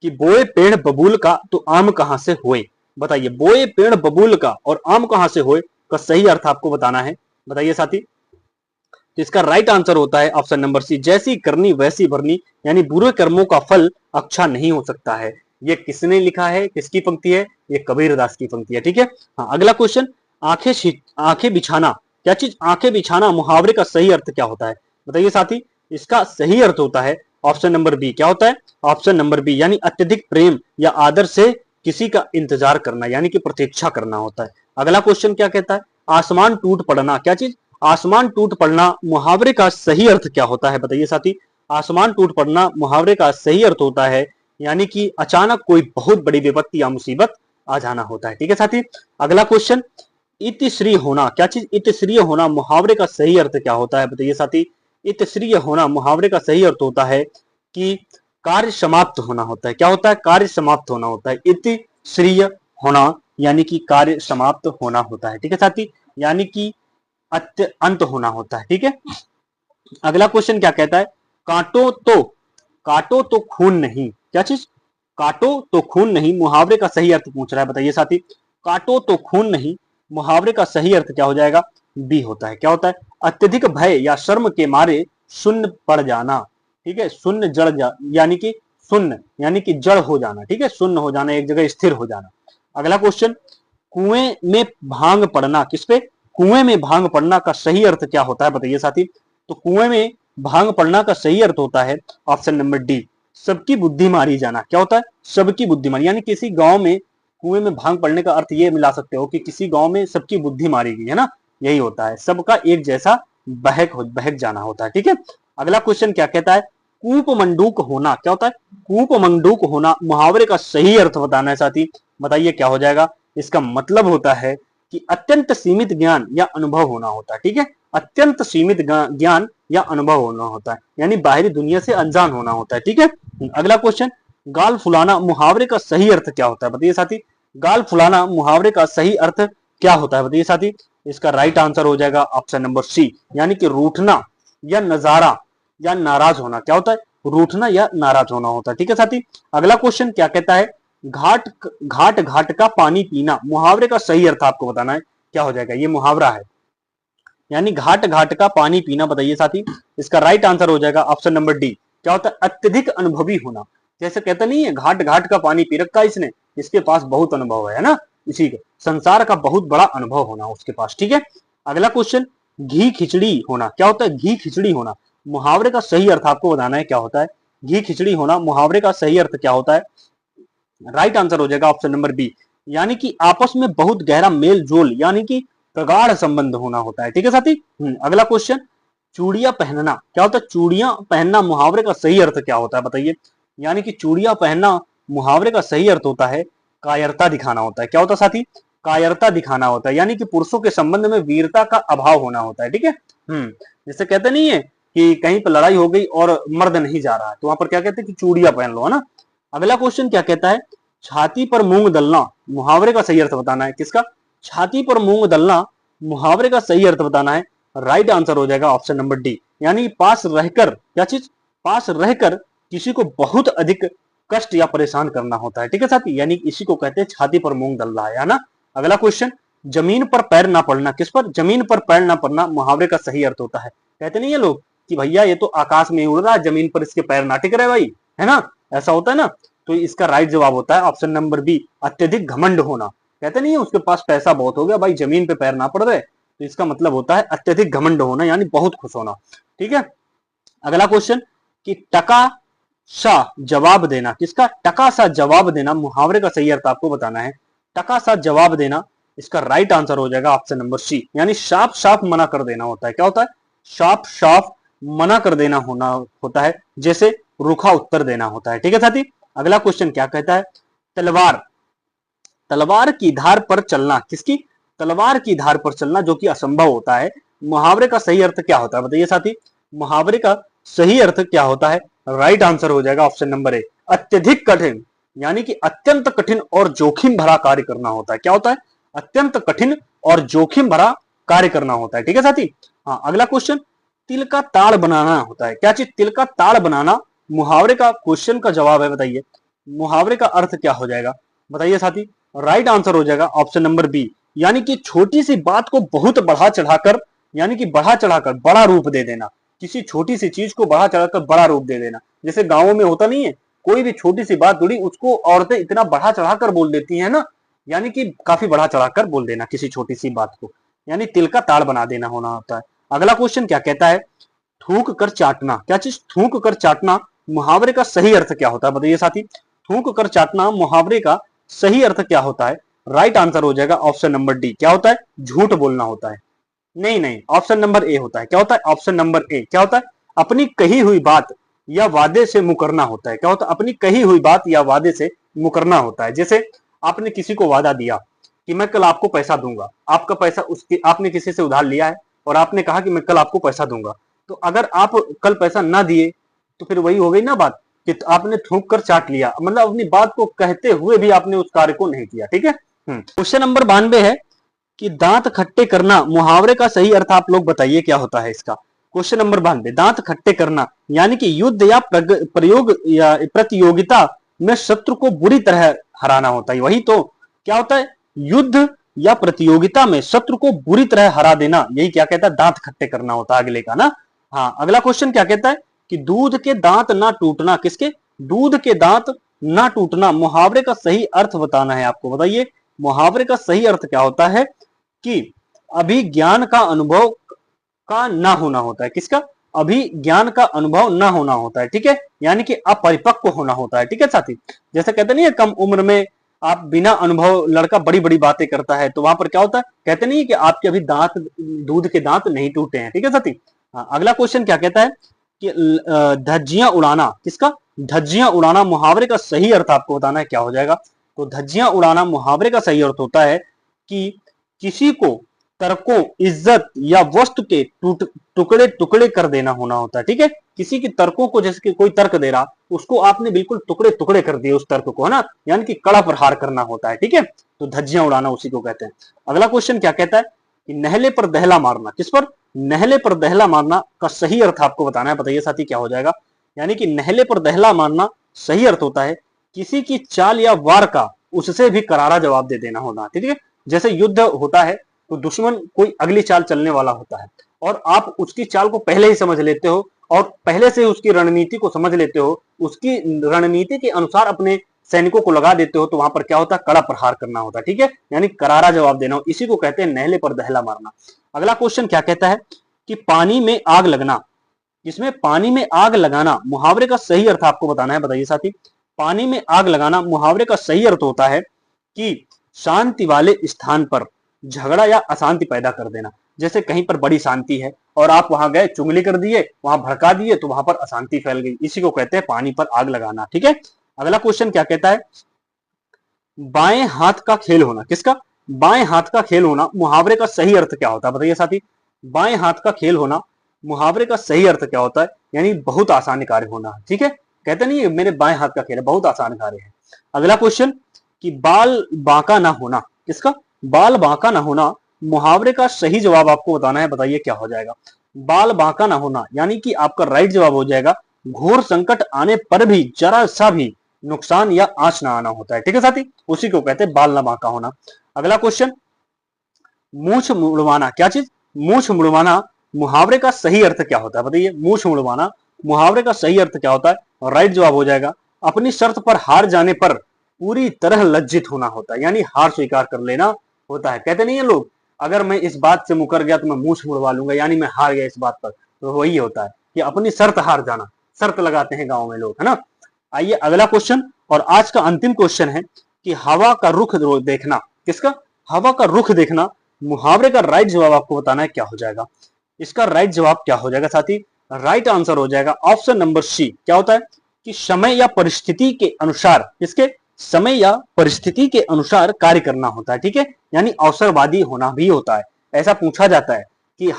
कि बोए पेड़ बबूल का तो आम कहां से हुए। बताइए, बोए पेड़ बबूल का और आम कहां से हुए का सही अर्थ आपको बताना है। बताइए साथी, तो इसका राइट आंसर होता है ऑप्शन नंबर सी, जैसी करनी वैसी भरनी, यानी बुरे कर्मों का फल अच्छा नहीं हो सकता है। ये किसने लिखा है, किसकी पंक्ति है? ये कबीरदास की पंक्ति है। ठीक है, हाँ। अगला क्वेश्चन, आंखें बिछाना, क्या चीज? आंखें बिछाना मुहावरे का सही अर्थ क्या होता है? बताइए साथी, इसका सही अर्थ होता है ऑप्शन नंबर बी। क्या होता है? ऑप्शन नंबर बी, यानी अत्यधिक प्रेम या आदर से किसी का इंतजार करना, यानी कि प्रतीक्षा करना होता है। अगला क्वेश्चन क्या कहता है, आसमान टूट पड़ना, क्या चीज? आसमान टूट पड़ना मुहावरे का सही अर्थ क्या होता है? बताइए साथी, आसमान टूट पड़ना मुहावरे का सही अर्थ होता है यानी कि अचानक कोई बहुत बड़ी विपत्ति या मुसीबत आ जाना होता है। ठीक है साथी, अगला क्वेश्चन, इतिश्रीय होना, क्या चीज? इतिश्रीय होना मुहावरे का सही अर्थ क्या होता है? बताइए साथी, इतिश्रीय होना मुहावरे का सही अर्थ होता है कि कार्य समाप्त होना होता है। क्या होता है? कार्य समाप्त होना होता है। इतिश्रीय होना यानी कि कार्य समाप्त होना होता है। ठीक है साथी, यानी कि अंत होना होता है। ठीक है, अगला क्वेश्चन क्या कहता है, काटो तो खून नहीं, क्या चीज? काटो तो खून नहीं मुहावरे का सही अर्थ पूछ रहा है। बताइए साथी, काटो तो खून नहीं मुहावरे का सही अर्थ क्या हो जाएगा? बी होता है। क्या होता है? अत्यधिक भय या शर्म के मारे शून्य पड़ जाना। ठीक है, शून्य यानी कि शून्य यानी कि जड़ हो जाना। ठीक है, शून्य हो जाना, एक जगह स्थिर हो जाना। अगला क्वेश्चन, कुएं में भांग पड़ना, किसपे? कुएं में भांग पड़ना का सही अर्थ क्या होता है? बताइए साथी, तो कुएं में भांग पड़ना का सही अर्थ होता है ऑप्शन नंबर डी, सबकी बुद्धि मारी जाना। क्या होता है? सबकी बुद्धि मारी, यानी किसी गांव में कुएं में भांग पड़ने का अर्थ ये मिला सकते हो कि किसी गांव में सबकी बुद्धि मारी गई है ना, यही होता है, सबका एक जैसा बहक जाना होता है। ठीक है, अगला क्वेश्चन क्या कहता है, कूप मंडूक होना, क्या होता है? कूप मंडूक होना मुहावरे का सही अर्थ बताना है साथी। बताइए क्या हो जाएगा? इसका मतलब होता है कि अत्यंत सीमित ज्ञान या अनुभव होना होता है। ठीक है, अत्यंत सीमित ज्ञान या अनुभव होना होता है, यानी बाहरी दुनिया से अनजान होना होता है। ठीक है, अगला क्वेश्चन, गाल फुलाना मुहावरे का सही अर्थ क्या होता है? बताइए साथी, गाल फुलाना मुहावरे का सही अर्थ क्या होता है? बताइए साथी, इसका राइट आंसर हो जाएगा ऑप्शन नंबर सी, यानी कि रूठना या नजारा या नाराज होना। क्या होता है? रूठना या नाराज होना होता है। ठीक है साथी, अगला क्वेश्चन क्या कहता है, घाट घाट घाट का पानी पीना मुहावरे का सही अर्थ आपको बताना है। क्या हो जाएगा? ये मुहावरा है, यानी घाट घाट का पानी पीना। बताइए साथी, इसका राइट आंसर हो जाएगा ऑप्शन नंबर डी। क्या होता है? अत्यधिक अनुभवी होना। जैसे कहते नहीं है, घाट घाट का पानी पी रखा इसने, इसके पास बहुत अनुभव है ना, इसी का संसार का बहुत बड़ा अनुभव होना उसके पास। ठीक है, अगला क्वेश्चन, घी खिचड़ी होना। क्या होता है? घी खिचड़ी होना मुहावरे का सही अर्थ आपको बताना है। क्या होता है? घी खिचड़ी होना मुहावरे का सही अर्थ क्या होता है? राइट आंसर हो जाएगा ऑप्शन नंबर बी, यानी कि आपस में बहुत गहरा मेल जोल यानी कि प्रगाढ़ संबंध होना होता है। ठीक है साथी, अगला क्वेश्चन, चूड़ियां पहनना। क्या होता है? चूड़ियां पहनना मुहावरे का सही अर्थ क्या होता है? बताइए, यानी कि चूड़ियां पहनना मुहावरे का सही अर्थ होता है कायरता दिखाना होता है। क्या होता है साथी? कायरता दिखाना होता है, यानी कि पुरुषों के संबंध में वीरता का अभाव होना होता है। ठीक है, जैसे कहते नहीं है कि कहीं पर लड़ाई हो गई और मर्द नहीं जा रहा है, तो वहां पर क्या कहते हैं कि चूड़ियां पहन लो, है ना। अगला क्वेश्चन क्या कहता है, छाती पर मूंग दलना मुहावरे का सही अर्थ बताना है। किसका? छाती पर मूंग दलना मुहावरे का सही अर्थ बताना है। राइट आंसर हो जाएगा ऑप्शन नंबर डी, यानी पास रहकर, क्या चीज? पास रहकर किसी को बहुत अधिक कष्ट या परेशान करना होता है, ठीक है साथी, यानी इसी को कहते हैं छाती पर मूंग दल रहा है ना। अगला क्वेश्चन, जमीन पर पैर ना पड़ना, किस पर? जमीन पर पैर ना पड़ना मुहावरे का सही अर्थ होता है। कहते नहीं है लोग कि भैया ये तो आकाश में उड़ रहा है, जमीन पर इसके पैर ना टिक रहे भाई, है ना, ऐसा होता है ना। तो इसका राइट जवाब होता है ऑप्शन नंबर बी, अत्यधिक घमंड होना। कहते नहीं है उसके पास पैसा बहुत हो गया भाई, जमीन पे पैर ना पड़ रहे, तो इसका मतलब होता है अत्यधिक घमंड होना, यानी बहुत खुश होना, ठीक है। अगला क्वेश्चन, कि टका सा जवाब देना, किसका? टका सा जवाब देना मुहावरे का सही अर्थ आपको बताना है। टका सा जवाब देना, इसका राइट आंसर हो जाएगा ऑप्शन नंबर सी, यानी साफ साफ मना कर देना होता है। क्या होता है? साफ साफ मना कर देना होना होता है, जैसे रूखा उत्तर देना होता है, ठीक है साथी। अगला क्वेश्चन क्या कहता है, तलवार, तलवार की धार पर चलना, किसकी? तलवार की धार पर चलना, जो कि असंभव होता है। मुहावरे का सही अर्थ क्या होता है बताइए साथी, मुहावरे का सही अर्थ क्या होता है? राइट आंसर हो जाएगा ऑप्शन नंबर ए, अत्यधिक कठिन, यानी कि अत्यंत कठिन और जोखिम भरा कार्य करना होता है। क्या होता है? अत्यंत कठिन और जोखिम भरा कार्य करना होता है, ठीक है साथी। हाँ, अगला क्वेश्चन, तिल का ताड़ बनाना होता है। क्या चीज? तिल का ताड़ बनाना मुहावरे का क्वेश्चन का जवाब है, बताइए मुहावरे का अर्थ क्या हो जाएगा, बताइए साथी। राइट आंसर हो जाएगा ऑप्शन नंबर बी, यानी कि छोटी सी बात को बहुत बढ़ा चढ़ाकर, यानी कि बढ़ा चढ़ाकर बड़ा रूप दे देना, किसी छोटी सी चीज को बढ़ा चढ़ाकर बड़ा रूप दे देना। जैसे गांवों में होता नहीं है, कोई भी छोटी सी बात जुड़ी उसको औरतें इतना बढ़ा चढ़ाकर बोल देती है ना, यानी कि काफी बढ़ा चढ़ाकर बोल देना किसी छोटी सी बात को, यानी तिल का ताड़ बना देना होना होता है। अगला क्वेश्चन क्या कहता है, थूक कर चाटना। क्या चीज? थूक कर चाटना मुहावरे का सही अर्थ क्या होता है, बताइए साथी। थूक कर चाटना मुहावरे का सही अर्थ क्या होता है? राइट आंसर हो जाएगा ऑप्शन नंबर डी, क्या होता है? झूठ बोलना होता है। नहीं नहीं, ऑप्शन नंबर ए होता है। क्या होता है? ऑप्शन नंबर ए क्या होता है? अपनी कही हुई बात या वादे से मुकरना होता है। क्या होता है? अपनी कही हुई बात या वादे से मुकरना होता है। जैसे आपने किसी को वादा दिया कि मैं कल आपको पैसा दूंगा, आपका पैसा उसके, आपने किसी से उधार लिया है और आपने कहा कि मैं कल आपको पैसा दूंगा, तो अगर आप कल पैसा ना दिए तो फिर वही हो गई ना बात कि आपने थूक कर चाट लिया, मतलब अपनी बात को कहते हुए भी आपने उस कार्य को नहीं किया, ठीक है। क्वेश्चन नंबर 92 है कि दांत खट्टे करना मुहावरे का सही अर्थ आप लोग बताइए क्या होता है इसका। क्वेश्चन नंबर 92, दांत खट्टे करना यानी कि युद्ध या प्रयोग या प्रतियोगिता में शत्रु को बुरी तरह हराना होता है। वही तो, क्या होता है? युद्ध या प्रतियोगिता में शत्रु को बुरी तरह हरा देना, यही क्या कहता है? दांत खट्टे करना होता है अगले का ना। हाँ, अगला क्वेश्चन क्या कहता है कि दूध के दांत ना टूटना, किसके? दूध के दांत ना टूटना मुहावरे का सही अर्थ बताना है आपको, बताइए मुहावरे का सही अर्थ क्या होता है? कि अभिज्ञान का अनुभव का ना होना होता है। किसका? अभिज्ञान का अनुभव ना होना होता है, ठीक है, यानी कि अपरिपक्व होना होता है, ठीक है साथी। जैसे कहते नहीं है कम उम्र में आप बिना अनुभव लड़का बड़ी बड़ी बातें करता है, तो वहां पर क्या होता है? कहते नहीं है कि आपके अभी दांत, दूध के दांत नहीं टूटे हैं, ठीक है साथी। हाँ, अगला क्वेश्चन क्या कहता है कि धज्जियां उड़ाना, किसका? धज्जियां उड़ाना मुहावरे का सही अर्थ आपको बताना है, क्या हो जाएगा? तो धज्जियां उड़ाना मुहावरे का सही अर्थ होता है कि किसी को तर्कों, इज्जत या वस्तु के टुकड़े टुकड़े कर देना होना होता है, ठीक है। किसी की तर्कों को, जैसे कि कोई तर्क दे रहा, उसको आपने बिल्कुल टुकड़े टुकड़े कर दिए उस तर्क को, है ना, यानी कि कड़ा प्रहार करना होता है, ठीक है। तो धज्जियां उड़ाना उसी को कहते हैं। अगला क्वेश्चन क्या कहता है कि नहले पर दहला मारना, किस पर? नहले पर दहला मारना का सही अर्थ आपको बताना है, बताइए साथी क्या हो जाएगा? यानी कि नहले पर दहला मारना सही अर्थ होता है किसी की चाल या वार का उससे भी करारा जवाब दे देना होना, ठीक है। जैसे युद्ध होता है तो दुश्मन कोई अगली चाल चलने वाला होता है और आप उसकी चाल को पहले ही समझ लेते हो और पहले से उसकी रणनीति को समझ लेते हो, उसकी रणनीति के अनुसार अपने सैनिकों को लगा देते हो, तो वहां पर क्या होता है? कड़ा प्रहार करना होता है, ठीक है, यानी करारा जवाब देना, इसी को कहते हैं नहले पर दहला मारना। अगला क्वेश्चन क्या कहता है कि पानी में आग लगना, इसमें पानी में आग लगाना मुहावरे का सही अर्थ आपको बताना है, बताइए साथी। पानी में आग लगाना मुहावरे का सही अर्थ होता है कि शांति वाले स्थान पर झगड़ा या अशांति पैदा कर देना। जैसे कहीं पर बड़ी शांति है और आप वहां गए, चुगली कर दिए, वहां भड़का दिए, तो वहां पर अशांति फैल गई, इसी को कहते हैं पानी पर आग लगाना, ठीक है। अगला क्वेश्चन क्या कहता है, बाएं हाथ का खेल होना, किसका? बाएं हाथ का खेल होना मुहावरे का सही अर्थ क्या होता है, बताइए साथी। बाएं हाथ का खेल होना मुहावरे का सही अर्थ क्या होता है? यानी बहुत आसान कार्य होना। ठीक है, कहते नहीं है मेरे बाएं हाथ का खेल है, बहुत आसान कार्य है। अगला क्वेश्चन कि बाल बांका ना होना, किसका? बाल बांका ना होना मुहावरे का सही जवाब आपको बताना है। बताइए क्या हो जाएगा? बाल बांका ना होना यानी कि आपका राइट जवाब हो जाएगा घोर संकट आने पर भी जरा सा भी नुकसान या आंच ना आना होता है। ठीक है साथी, उसी को कहते हैं बाल ना बांका होना। अगला क्वेश्चन, मूछ मुड़वाना, क्या चीज? मूछ मुड़वाना मुहावरे का सही अर्थ क्या होता है? बताइए, मूछ मुड़वाना मुहावरे का सही अर्थ क्या होता है? राइट जवाब हो जाएगा अपनी शर्त पर हार जाने पर पूरी तरह लज्जित होना होता है, यानी हार स्वीकार कर लेना होता है। कहते नहीं है लोग, अगर मैं इस बात से मुकर गया तो मैं मूछ मुड़वा लूंगा, यानी मैं हार गया इस बात पर। तो वही होता है कि अपनी शर्त हार जाना, शर्त लगाते हैं गांव में लोग, है ना। आइए अगला क्वेश्चन, और आज का अंतिम क्वेश्चन है कि हवा का रुख देखना, किसका? हवा का रुख देखना मुहावरे का राइट जवाब आपको बताना है, क्या हो जाएगा? इसका राइट जवाब क्या हो जाएगा साथी? राइट आंसर हो जाएगा ऑप्शन नंबर सी। क्या होता है कि समय या परिस्थिति के अनुसार, किसके? समय या परिस्थिति के अनुसार कार्य करना होता है। ठीक है, यानी अवसरवादी होना भी होता है। ऐसा पूछा जाता है कि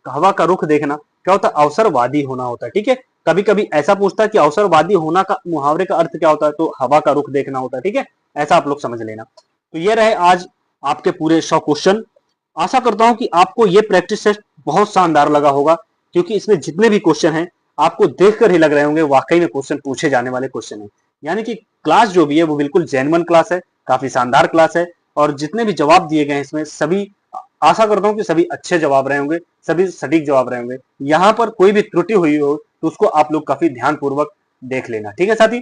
हवा का रुख देखना क्या होता है? अवसरवादी होना होता है। ठीक है, कभी कभी ऐसा पूछता है कि अवसरवादी होना का मुहावरे का अर्थ क्या होता है, तो हवा का रुख देखना होता है। ठीक है, ऐसा आप लोग समझ लेना। तो ये रहे आज आपके पूरे 100 क्वेश्चन। आशा करता हूं कि आपको ये प्रैक्टिस टेस्ट बहुत शानदार लगा होगा, क्योंकि इसमें जितने भी क्वेश्चन हैं आपको देखकर ही लग रहे होंगे वाकई में क्वेश्चन पूछे जाने वाले क्वेश्चन है। यानी कि क्लास जो भी है वो बिल्कुल जेन्युइन क्लास है, काफी शानदार क्लास है, और जितने भी जवाब दिए गए हैं इसमें सभी, आशा करता हूं कि सभी अच्छे जवाब रहे होंगे, सभी सटीक जवाब रहे होंगे। यहाँ पर कोई भी त्रुटि हुई हो तो उसको आप लोग काफी ध्यानपूर्वक देख लेना। ठीक है साथी,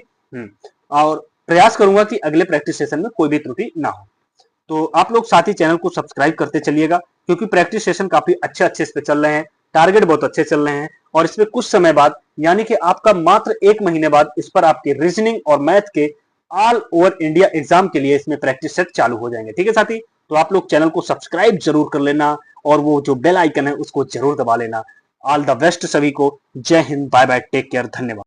और प्रयास करूंगा कि अगले प्रैक्टिस सेशन में कोई भी त्रुटि ना हो। तो आप लोग साथ ही चैनल को सब्सक्राइब करते चलिएगा, क्योंकि प्रैक्टिस सेशन काफी अच्छे इस पे चल रहे हैं, टारगेट बहुत अच्छे चल रहे हैं, और इसमें कुछ समय बाद यानी कि आपका मात्र 1 महीने बाद इस पर आपके रीजनिंग और मैथ के ऑल ओवर इंडिया एग्जाम के लिए इसमें प्रैक्टिस सेट चालू हो जाएंगे। ठीक है साथी, तो आप लोग चैनल को सब्सक्राइब जरूर कर लेना, और वो जो बेल आइकन है उसको जरूर दबा लेना। ऑल द बेस्ट सभी को। जय Hind, bye bye, take care, धन्यवाद।